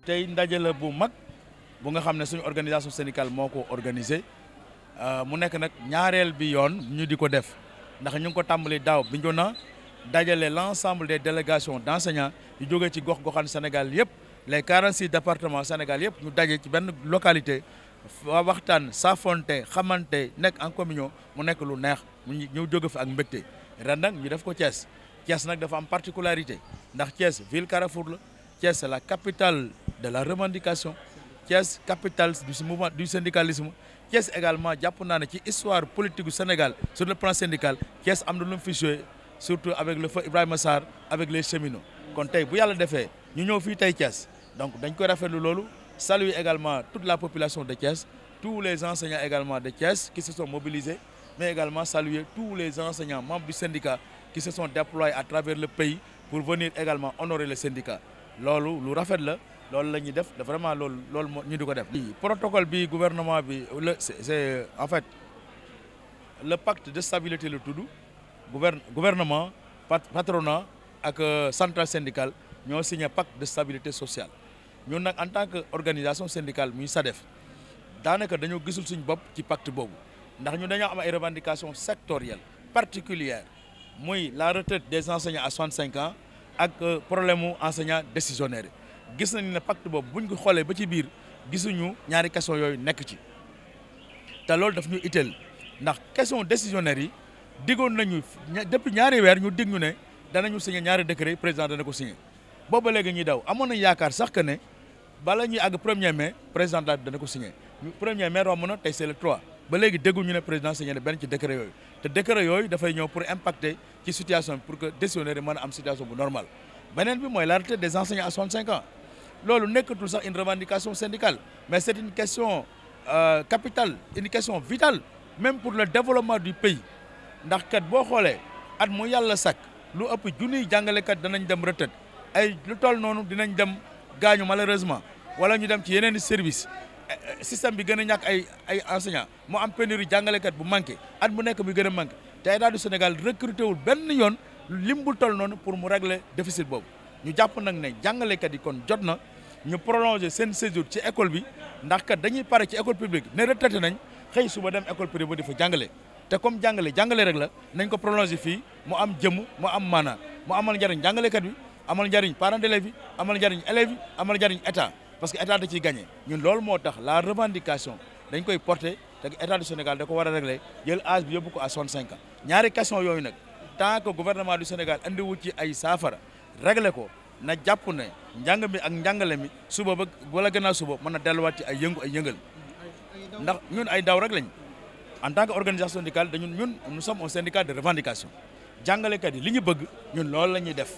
tey ndaje la bu mag bu nga xam ne suñu organisation syndicale moo ko organisé mu nekk nag ñaareel bi yoon ñu di ko def ndax ñu ngi ko tàmbali daaw bi ñu na dajale l'ensemble des délégations d'enseignants yu jógee ci gox-goxaan Sénégal yëpp les 46 départements Sénégal yëpp ñu daje ci benn localité waxtaan saafonte xamante nekk en communion mu nekk lu neex ñu jóge fi ak mbégte ren nag ñu def ko Thiès Thiès nag dafa am particularité ndax Thiès ville Carrefour la Thiès c'est la capitale de la revendication Thiès capitale du mouvement du syndicalisme Thiès également jàpp naa ne ci histoire politique du Sénégal sur le plan syndical Thiès am na lu mu fi joué surtout avec le feu Ibrahima Sarr avec les cheminots kon tey bu yàlla defee ñu ñëw fii tey Thiès donc dañ koy rafetlu loolu saluer également toute la population de Thiès tous les enseignants également de Thiès qui se sont mobilisés mais également saluer tous les enseignants membres du syndicat qui se sont déployés à travers le pays pour venir également honorer le syndicat loolu lu rafet la loolu la ñuy def vraiment loolu ñu di ko def. protocole bi gouvernement bi c'est en fait le pacte de stabilité la tudd gouvernement patronat ak centrale syndicale ñoo signé pacte de stabilité sociale ñun nag en tant que organisation syndicale muy SADEF daanaka dañoo gisul suñu bopp ci pacte boobu ndax ñun dañoo am ay revendications sectorielles particulières muy la retraite des enseignants à 65 ans ak problème mu enseignants décisionnaires gis nañu ne pacte boobu buñ ko xoolee ba ci biir gisuñu ñaari question yooyu nekk ci te loolu daf ñu itteel ndax question décisionnaire yi diggoon nañu depuis ñaari weer ñu dig ñu ne danañu signé ñaari décret président dana ko signé booba léegi ñuy daw amoon nañu yaakaar sax que ne bala ñuy àgg 1er mai président daal dana ko signé 1er mai romb na tey c'est le 3 ba léegi dégguñu ne président signé na benn ci décret yooyu te décret yooyu dafay ñëw pour impacter ci situation pour que décisionnaire yi mën a am situation bu normale beneen bi mooy la retraite des enseignants à 65 ans loolu nekkatul sax une revendication syndicale mais c'est une question capitale une question vitale même pour le développement du pays ndax kat boo xoolee at mu yàlla sakk lu ëpp junniy jàngalekat danañ dem retraite ay lu toll noonu dinañ dem gaañu malheureusement wala ñu dem ci yeneen i service système bi gën a ñàkk ay enseignants moo am pénurie jàngalekat bu manqué at bu nekk bi gën a manqué te État du Sénégal recruté wul benn yoon lim bu toll noonu pour mu régler déficit boobu ñu jàpp nag ne jàngalekat yi kon jot na ñu prolonger seen séjour ci école bi ndax kat dañuy pare ci école publique ne retraité nañ xëy suba dem école privée ba di fa jàngale te comme jàngale rek la nañ ko prolonger fii mu am jëmm mu am maanaa mu amal njariñ jàngalekat bi amal njariñ parents d'élèves yi amal njariñ élèves yi amal njariñ état parce que état da ciy gagné ñun loolu moo tax la revendication dañ koy porter te état du Sénégal da ko war a régler jël âge bi yóbbu ko à 65 ans ñaari question yooyu nag tant que gouvernement du Sénégal andiwu ci ay saafara régler ko na jàpp ne njàng mi ak njàngale mi suba ba wala gannaaw suba mën na delluwaat ci ay yëngal ndax ñun ay ndaw rek lañ en tant que organisation syndicale ñun nous sommes un syndicat de revendication jàngalekat yi li ñu bëgg ñun loolu la ñuy def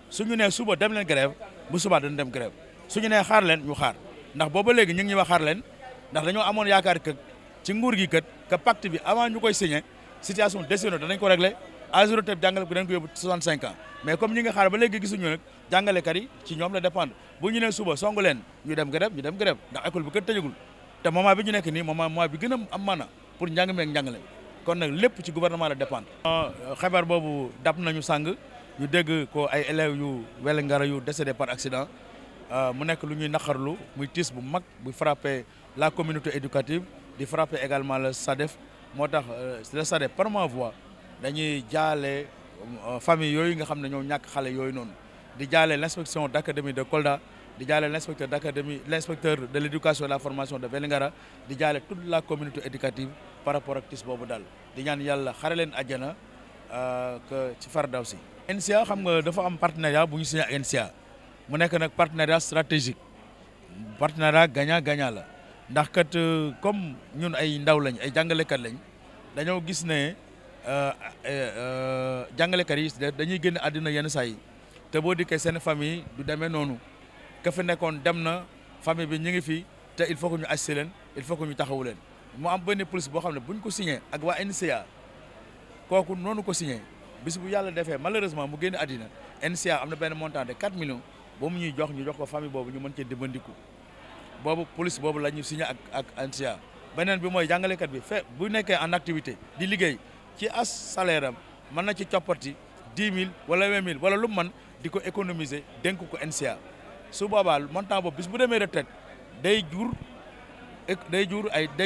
suñu nee suba dem leen grève bu subaa dañu dem grève suñu nee xaar leen ñu xaar ndax booba léegi ñu ngi ñuy wax xaar leen ndax dañoo amoon yaakaar que ci nguur gi kat que pacte bi avant ñu koy signé situation décisionnelle danañ ko réglé âge de retraite jàngale ko dañ ko yóbbu 65 ans mais comme ñi nga xaar ba léegi gisuñu nag jàngalekat yi ci ñoom la dépendre bu ñu nee suba songu leen ñu dem grève ndax école bi kat tëjagul te moment bi ñu nekk nii moment bi gën a am maana pour njàng mi ak njàngale kon nag lépp ci gouvernement la dépendre. xabaar boobu dab nañu sàng ñu dégg ko ay élèves yu Wélingara yu décédé par accident mu nekk lu ñuy naqarlu muy tiis bu mag bu frappé la communauté éducative di frappé également le SADEF moo tax le SADEF par ma voix dañuy jaale famille yooyu nga xam ne ñoo ñàkk xale yooyu noonu di jaale l'inspection d'académie de Kolda di jaale l'inspecteur de l'éducation et de la formation de Vélingara di jaale toute la communauté éducative par rapport ak tiis boobu daal di ñaan yàlla xare leen àjjana que ci Firdawsi. NCA xam nga dafa am partenariat bu ñu signé ak NCA mu nekk nag partenariat stratégique partenariat gagnant-gagnant la ndax kat comme ñun ay ndaw lañ ay jàngalekat lañ dañoo gis ne jàngalekat yi dañuy génn àddina yenn saa yi te boo dikkee seen famille du demee noonu ka fi nekkoon dem na famille bi ñu ngi fi te il faut que ñu assister leen il faut que ñu taxawu leen mu am benn police boo xam ne buñ ko signé ak waa NCA kooku noonu ko signé bis bu yàlla defee malheureusement mu génn àddina NCA am na benn montant de 4 millions ba mu ñuy jox ñu jox ko famille boobu ñu mën cee dimbandiku boobu police boobu la ñu signé ak NCA beneen bi mooy jàngalekat bi bu nekkee en activité di liggéey ci as salaire am mën na ci coppati 10 000 wala 20 000 wala lu mu mën di ko économiser dénk ko NCA su boobaa montant boobu bis bu demee retraite day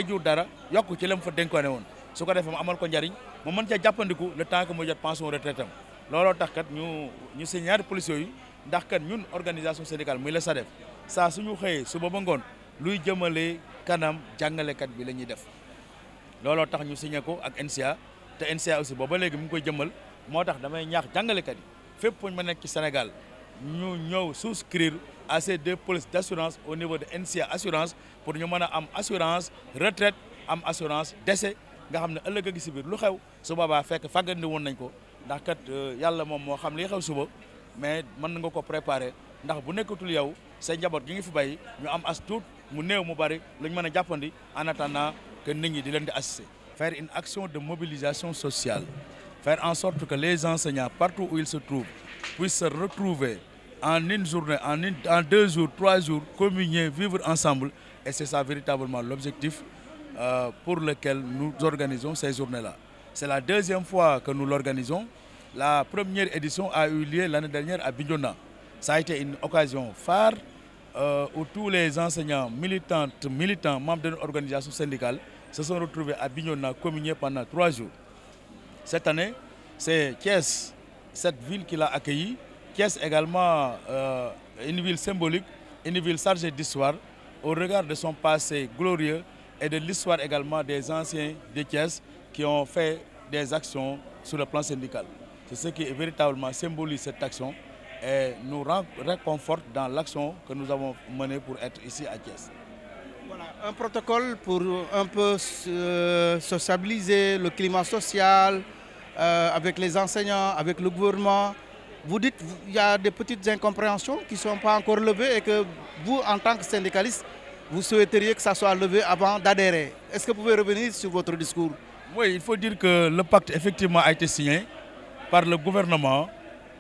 jur dara yokk ci lam fa dénkoone woon su ko defee mu amal ko njariñ mu mën cee jàppandiku le temps que mu jot pension retraite am looloo tax kat ñu si ñaari police yooyu ndax kat ñun organisation syndicale muy la SADEF saa suñu xëyee suba ba ngoon luy jëmale kanam jàngalekat bi la ñuy def looloo tax ñu signé ko ak NCA te NCA aussi booba léegi mu ngi koy jëmmal moo tax damay ñaax jàngalekat yi fépp fu ñu ma nekk ci Sénégal ñu ñëw souscrire à ces 2 polices d'assurance au niveau de NCA assurance pour ñu mën a am assurance retraite am assurance décès nga xam ne ëllëg a gi si biir lu xew su boobaa fekk fàggandi woon nañ ko ndax kat yàlla moom moo xam li xew suba mais mën nga ko préparer ndax bu nekkatul yow say njaboot gi ngi fi bay ñu am as tuut mu néew mu bari lu ñu mën a jàppandi en attendant que nit ñi di leen di assister. Faire une action de mobilisation sociale, faire en sorte que les enseignants partout où ils se trouvent puissent se retrouver en une journée, en 2 jours, 3 jours, communier, vivre ensemble. Et c'est ça véritablement l'objectif pour lequel nous organisons ces journées-là. C'est la 2e fois que nous l'organisons. La première édition a eu lieu l'année dernière à Bignona. Ça a été une occasion phare où tous les enseignants, militants, membres de notre organisation syndicale se sont retrouvés à Bignona, communier pendant 3 jours. Cette année, c'est Thiès, cette ville qui l'a accueilli. Thiès également une ville symbolique, une ville chargée d'histoire, au regard de son passé glorieux et de l'histoire également des anciens de Thiès qui ont fait des actions sur le plan syndical. C'est ce qui est véritablement symbolise cette action et nous réconforte dans l'action que nous avons menée pour être ici à Thiès. Voilà, un protocole pour un peu sociabiliser le climat social avec les enseignants, avec le gouvernement. Vous dites qu'il y a des petites incompréhensions qui ne sont pas encore levées et que vous, en tant que syndicaliste, vous souhaiteriez que ça soit levé avant d'adhérer. Est-ce que vous pouvez revenir sur votre discours? Oui, il faut dire que le pacte effectivement a été signé par le gouvernement,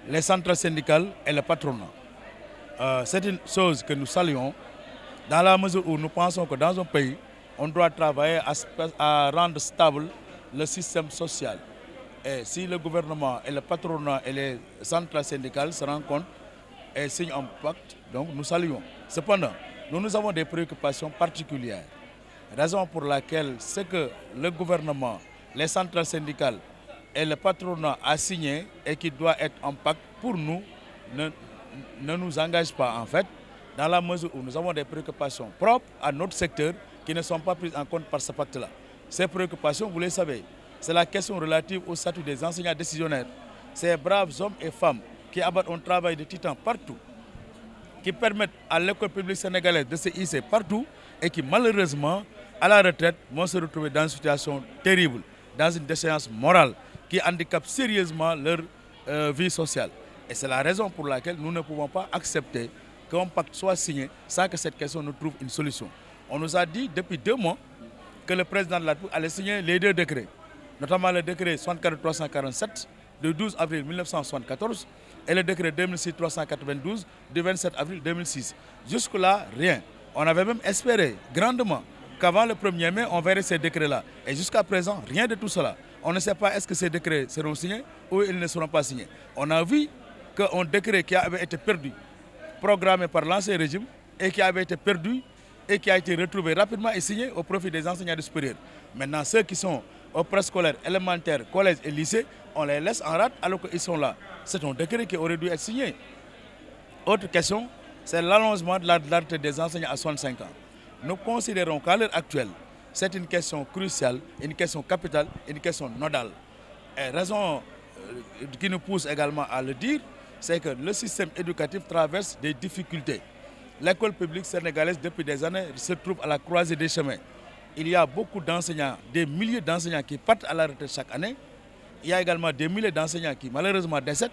les centrales syndicales et le patronat. C'est une chose que nous saluons dans la mesure où nous pensons que dans un pays, on doit travailler à rendre stable le système social. Et si le gouvernement et le patronat et les centrales syndicales se rencontrent et signent un pacte, donc nous saluons. Cependant, nous avons des préoccupations particulières. Raison pour laquelle ce que le gouvernement, les centrales syndicales et le patronat a signé et qui doit être un pacte pour nous ne nous engage pas en fait, dans la mesure où nous avons des préoccupations propres à notre secteur qui ne sont pas prises en compte par ce pacte-là. Ces préoccupations, vous les savez, c'est la question relative au statut des enseignants décisionnaires. Ces braves hommes et femmes qui abattent un travail de titan partout, qui permettent à l'école publique sénégalaise de se hisser partout et qui malheureusement, à la retraite, vont se retrouver dans une situation terrible, dans une déchéance morale qui handicape sérieusement leur vie sociale. Et c'est la raison pour laquelle nous ne pouvons pas accepter qu'un pacte soit signé sans que cette question nous trouve une solution. On nous a dit depuis 2 mois que le président de la République allait signer les 2 décrets, notamment le décret 64-347 du 12 avril 1974 et le décret 2006-392 du 27 avril 2006. Jusque-là, rien. On avait même espéré grandement qu'avant le 1er mai, on verrait ces décrets-là. Et jusqu'à présent, rien de tout cela. On ne sait pas est-ce que ces décrets seront signés ou ils ne seront pas signés. On a vu qu'un décret qui avait été perdu, programmé par l'ancien régime et qui avait été perdu et qui a été retrouvé rapidement et signé au profit des enseignants du supérieur. Maintenant, ceux qui sont au préscolaire, élémentaire, collège et lycée, on les laisse en rade alors qu'ils sont là. C'est un décret qui aurait dû être signé. Autre question, c'est l'allongement de la retraite des enseignants à 65 ans. Nous considérons qu'à l'heure actuelle, c'est une question cruciale, une question capitale, une question nodale. Et raison qui nous pousse également à le dire, c'est que le système éducatif traverse des difficultés. L'école publique sénégalaise, depuis des années, se trouve à la croisée des chemins. Il y a beaucoup d'enseignants, des milliers d'enseignants qui partent à la retraite chaque année. Il y a également des milliers d'enseignants qui malheureusement décèdent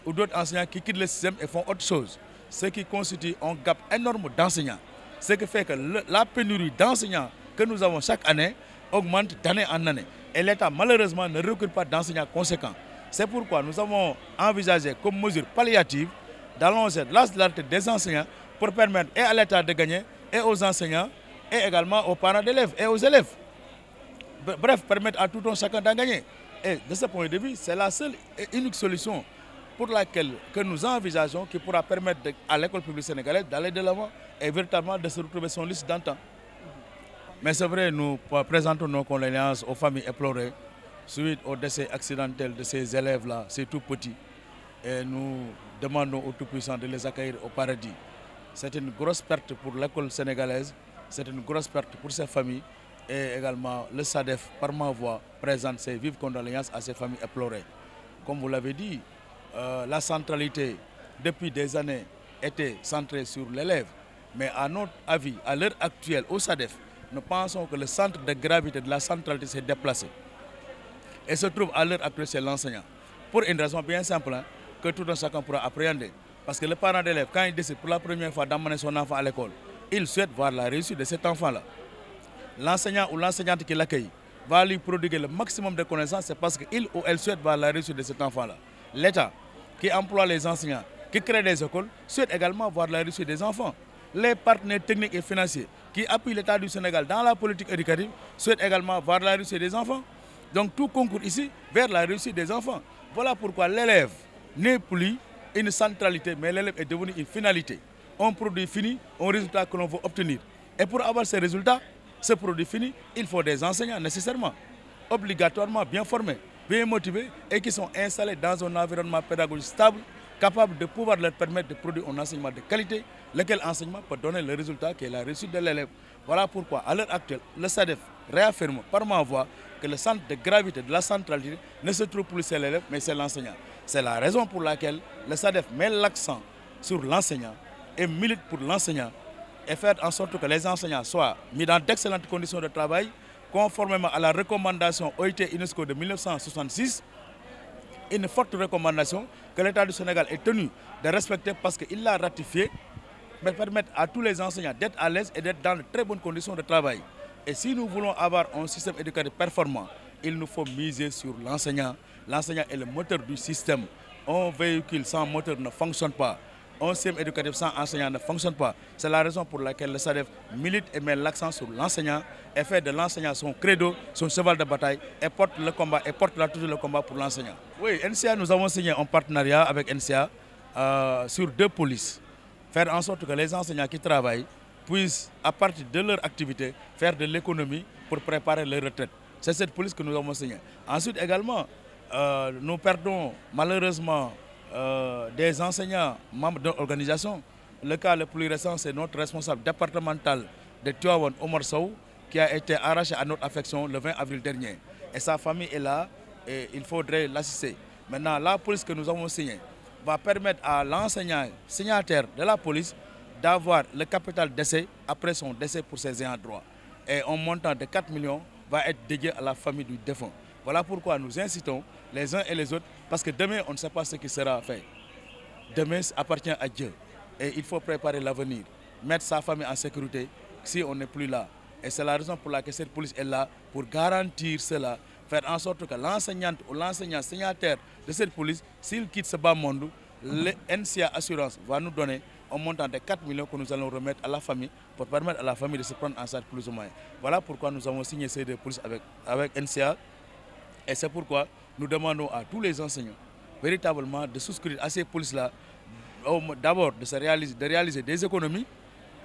ou d'autres enseignants qui quittent le système et font autre chose. Ce qui constitue un gap énorme d'enseignants. Ce qui fait que la pénurie d'enseignants que nous avons chaque année augmente d'année en année. Et l'État malheureusement ne recrute pas d'enseignants conséquents. C'est pourquoi nous avons envisagé comme mesure palliative d'allonger l'âge de la retraite des enseignants pour permettre et à l'État de gagner et aux enseignants et également aux parents d'élèves et aux élèves. Bref, permettre à tout un chacun d'en gagner. Et de ce point de vue, c'est la seule et unique solution pour laquelle que nous envisageons qui pourra permettre à l'école publique sénégalaise d'aller de l'avant et véritablement de se retrouver son liste d'antan. Mais c'est vrai, nous présentons nos condoléances aux familles éplorées suite au décès accidentel de ces élèves-là, ces tout petits. Et nous demandons aux tout-puissants de les accueillir au paradis. C'est une grosse perte pour l'école sénégalaise, c'est une grosse perte pour ces familles. Et également, le SADEF, par ma voix, présente ses vives condoléances à ces familles éplorées. Comme vous l'avez dit, la centralité, depuis des années, était centrée sur l'élève. Mais à notre avis, à l'heure actuelle, au SADEF, nous pensons que le centre de gravité de la centralité s'est déplacé. Et se trouve à l'heure actuelle, c'est l'enseignant. Pour une raison bien simple, hein, que tout un chacun pourra appréhender. Parce que le parent d'élève, quand il décide pour la première fois d'emmener son enfant à l'école, il souhaite voir la réussite de cet enfant-là. L'enseignant ou l'enseignante qui l'accueille va lui prodiguer le maximum de connaissances, c'est parce qu'il ou elle souhaite voir la réussite de cet enfant-là. L'État, qui emploie les enseignants, qui crée des écoles, souhaite également voir la réussite des enfants. Les partenaires techniques et financiers qui appuient l'État du Sénégal dans la politique éducative souhaitent également voir la réussite des enfants. Donc tout concourt ici vers la réussite des enfants. Voilà pourquoi l'élève n'est plus une centralité, mais l'élève est devenu une finalité. Un produit fini, un résultat que l'on veut obtenir. Et pour avoir ces résultats, ce produit fini, il faut des enseignants nécessairement, obligatoirement bien formés, bien motivés et qui sont installés dans un environnement pédagogique stable, capable de pouvoir leur permettre de produire un enseignement de qualité, lequel enseignement peut donner le résultat qui est la réussite de l'élève. Voilà pourquoi, à l'heure actuelle, le SADEF réaffirme par ma voix que le centre de gravité de la centralité ne se trouve plus chez l'élève, mais c'est l'enseignant. C'est la raison pour laquelle le SADEF met l'accent sur l'enseignant et milite pour l'enseignant et faire en sorte que les enseignants soient mis dans d'excellentes conditions de travail, conformément à la recommandation OIT UNESCO de 1966, une forte recommandation que l'État du Sénégal est tenu de respecter parce qu'il l'a ratifiée, mais permettre à tous les enseignants d'être à l'aise et d'être dans de très bonnes conditions de travail. Et si nous voulons avoir un système éducatif performant, il nous faut miser sur l'enseignant. L'enseignant est le moteur du système. Un véhicule sans moteur ne fonctionne pas. Un système éducatif sans enseignant ne fonctionne pas. C'est la raison pour laquelle le SADEF milite et met l'accent sur l'enseignant et fait de l'enseignant son credo, son cheval de bataille et porte le combat et portera toujours le combat pour l'enseignant. Oui, NCA, nous avons signé un partenariat avec NCA sur 2 polices. Faire en sorte que les enseignants qui travaillent puissent, à partir de leur activité, faire de l'économie pour préparer leur retraite. C'est cette police que nous avons signée. Ensuite également, nous perdons malheureusement des enseignants membres de l'organisation. Le cas le plus récent, c'est notre responsable départemental de Tivaouane, Omar Sow, qui a été arraché à notre affection le 20 avril dernier. Et sa famille est là et il faudrait l'assister. Maintenant, la police que nous avons signée va permettre à l'enseignant signataire de la police d'avoir le capital décès après son décès pour ses ayants droit. Et un montant de 4 millions va être dédié à la famille du défunt. Voilà pourquoi nous incitons les uns et les autres, parce que demain, on ne sait pas ce qui sera fait. Demain appartient à Dieu. Et il faut préparer l'avenir, mettre sa famille en sécurité si on n'est plus là. Et c'est la raison pour laquelle cette police est là, pour garantir cela, faire en sorte que l'enseignante ou l'enseignant signataire de cette police, s'il quitte ce bas monde, le NCA Assurance va nous donner un montant de 4 millions que nous allons remettre à la famille pour permettre à la famille de se prendre en charge plus ou moins. Voilà pourquoi nous avons signé ces 2 polices avec NCA. Et c'est pourquoi nous demandons à tous les enseignants véritablement de souscrire à ces polices-là, d'abord de réaliser des économies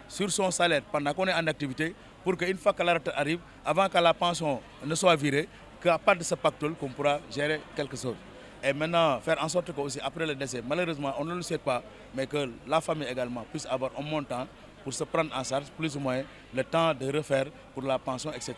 sur son salaire pendant qu'on est en activité, pour qu'une fois que la retraite arrive, avant que la pension ne soit virée, qu'à part de ce pactole, qu'on pourra gérer quelque chose. Et maintenant, faire en sorte que aussi après le décès, malheureusement, on ne le sait pas, mais que la famille également puisse avoir un montant pour se prendre en charge, plus ou moins le temps de refaire pour la pension, etc.